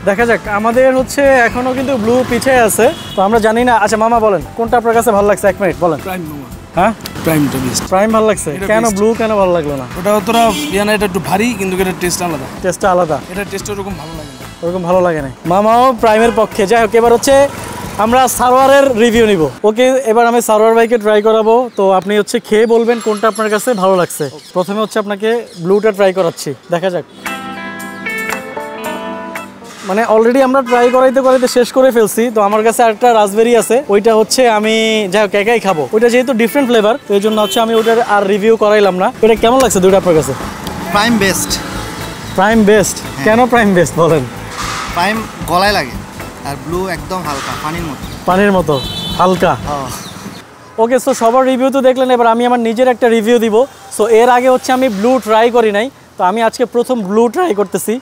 দেখা যাক, আমাদের হচ্ছে এখনো কিন্তু ব্লু পিছে আছে, তো আমরা জানি না। আচ্ছা মামা বলেন কোনটা আপনার কাছে ভালো লাগছে, 1 মিনিট বলেন। প্রাইম মামা। হ্যাঁ প্রাইমটা বেস্ট। প্রাইম ভালো লাগছে কেন? ব্লু কেন ভালো লাগলো না? ওটা তোরা বিয়ানা, এটা একটু ভারী কিন্তু এটার টেস্ট আলাদা। টেস্টটা আলাদা, এটা টেস্ট ওরকম ভালো লাগে না। ওরকম ভালো লাগে না। মামাও প্রাইমের পক্ষে। যাই হোক, এবার হচ্ছে আমরা সারোয়ারের রিভিউ নিব। ওকে, এবার আমি সারোয়ার বাইকে ট্রাই করাবো, তো আপনি হচ্ছে খেয়ে বলবেন কোনটা আপনার কাছে ভালো লাগছে। প্রথমে হচ্ছে আপনাকে ব্লুটা ট্রাই করাচ্ছি, দেখা যাক। মানে অলরেডি আমরা ট্রাই করাইতে শেষ করে ফেলছি, তো আমার কাছে একটা রাসবেরি আছে, ওইটা হচ্ছে আমি যাই হোক একাই খাবো। ওইটা যেহেতু ডিফারেন্ট ফ্লেভার, তো এই জন্য হচ্ছে আমি ওইটার আর রিভিউ করাইলাম না। এটা কেমন লাগছে দুইটা আপনার কাছে? Prime best. প্রাইম বেস্ট কেন? প্রাইম বেস্ট বলেন। প্রাইম গলায় লাগে, আর ব্লু একদম হালকা, পানির মতো। পানির মতো হালকা। ওকে, সো সবার রিভিউ তো দেখলেন, এবার আমি আমার নিজের একটা রিভিউ দিব। সো এর আগে হচ্ছে আমি ব্লু ট্রাই করি নাই, তো আমি আজকে প্রথম ব্লু ট্রাই করতেছি।